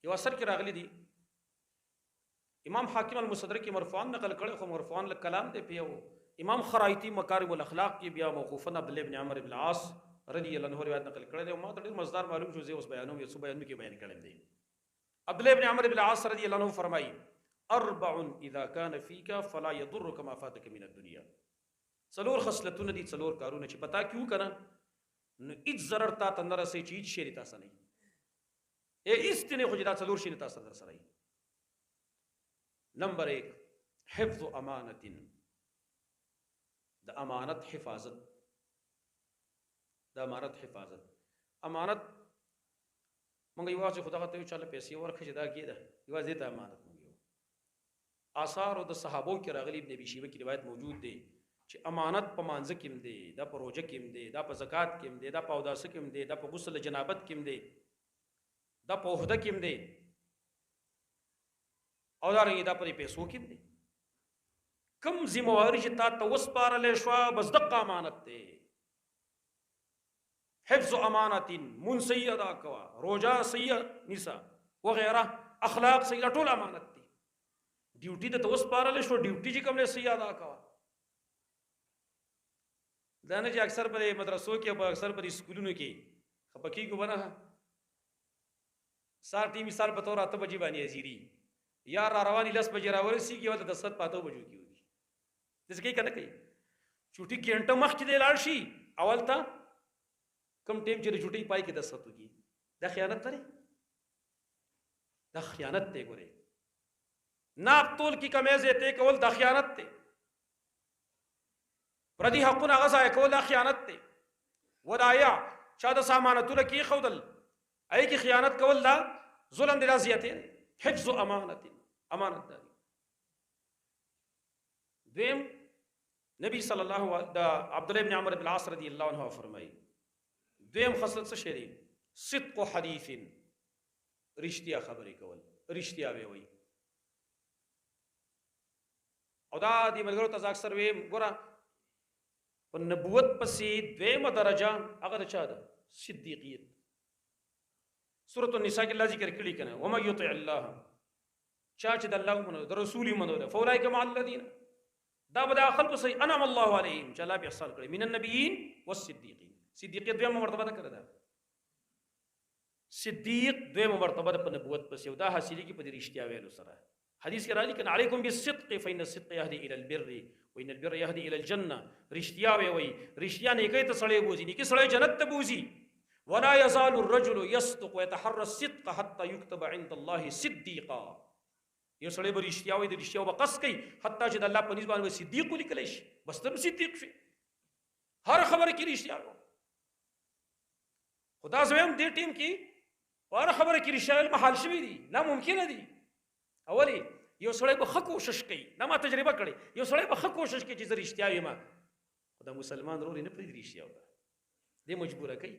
یو اثر کې راغلی دی امام حاکم المستدرک کې مرفوعا نقل کړي، خو مرفوعا کلام دی په امام خرائطی مکارم الاخلاق کې بیا موقوفا عبد الله بن عمرو بن العاص رضی الله عنه روایت نقل کړي دی. ما ته ډېر مزدار معلوم شو، زه اوس بیانوم، یو څه بیان کې بیان کړم دی. عبد الله بن عمرو بن العاص رضی الله عنه فرمایي اربع اذا كان فيك فلا يضرك ما فاتك من الدنيا. څلور خصلتونه دي، څلور کارونه چې پتا کیو کنه نو هیڅ ضرر تا ته نه رسي، چې هیڅ شی تاسو نه ای استنه خو دا څلور شی تاسو در سره. نمبر 1 حفظ امانت، د امانت حفاظت. د امانت حفاظت، امانت مونږ یوازې خدای ته چاله پیسې ورکړي چې دا کېده، یوازې ته امانت مونږ یو. آثار د صحابو کې راغلي، ابن ابي شيبه کې روایت موجود دی چې امانت په مانځه کې هم دی، دا په روزه کې هم دی، دا په زکات کې هم دی، دا په اوداسه کې هم دی، دا په غسل جنابت کې هم دی، دا په عہده کې هم دی، او دا رنګ دا په پیسو کې هم دی. کم ذمہواری چې تا ته وسپارلې شوه بس دغه امانت دی. حفظ امانت، مون صحیح ادا کوا، روزه صحیح نیسا وغیرہ، اخلاق صحیح، ټول امانت دی. ډیوټي د وسپارلې شو، ډیوټي چې کوم له صحیح ادا کوا. دا نه چې اکثر په مدرسو کې او اکثر په سکولونو کې خپکی کو بنا سار ټی مثال په تور 8 بجې باندې ازيري یا را رواني 10 بجې راورسي کې ول 10 پاتو بجو کې وي. دغه کې کنه کوي چوټي ګنټه مخ کې دی لاړ شي، اول تا کم ټیم چې چوټي پای کې 10 وږي. دا خیانت نه، دا خیانت ته ګوره. ناپ تول کی کمیزه ته کول دا خیانت ته. پردي حقونه غزا کول دا خیانت ته. ودایا چا د سامانتونه کې خودل ای کی خیانت کول دا ظلم دی، رضیته. حفظ امانت، امانت داری. دویم نبی صلی الله علیه عبد الله بن عمرو بن العاص رضی الله عنه فرمایي دویم خصلت څه شری؟ صدق حدیث، رښتیا خبرې کول، رښتیا وی. او دا دی ملګرو ته اکثر وی ګوره په نبوت پسې دویمه درجه هغه چا ده؟ صدیقیت. سورۃ النساء کې الله ذکر کړی کنه وما یطع الله، چا چې د الله منو د رسول منو فاولئک مع الذین، دا به د خلق سي انعم الله علیهم، چې الله به احسان کړی، من النبیین والصدیقین. صدیقیت دویمه مرتبه ده کړه. صدیق دویمه مرتبه ده په نبوت پسې، او دا حاصلې کې په دې رښتیا ویلو سره. حدیث کې راځي کنه علیکم بالصدق فإن الصدق يهدي إلى البر وإن البر يهدي إلى الجنة. رښتیا وی، رښتیا نیکۍ ته سړی بوزي، نیکي سړی جنت ته بوزي. ولا يزال الرجل يصدق ويتحرى الصدق حتى يكتب عند الله صديقا. یو سړی به رښتیا وایي، د رښتیا به قص کوي، حتی چې د الله په نسبت باندې صدیق ولیکلی شي، بس ته صدیق شي. هر خبره کې رښتیا وایي. خدا زویم دې ټیم کې هر خبره کې رښتیا ویل محال شوي دي، ناممکنه دي. اولی یو سړی به ښه کوشش کوي، دا ما تجربه کړې، یو سړی به ښه کوشش کوي چې زه رښتیا ویم، خو د مسلمان رول یې نه پرېږدي رښتیا وکړه، دې مجبوره کوي.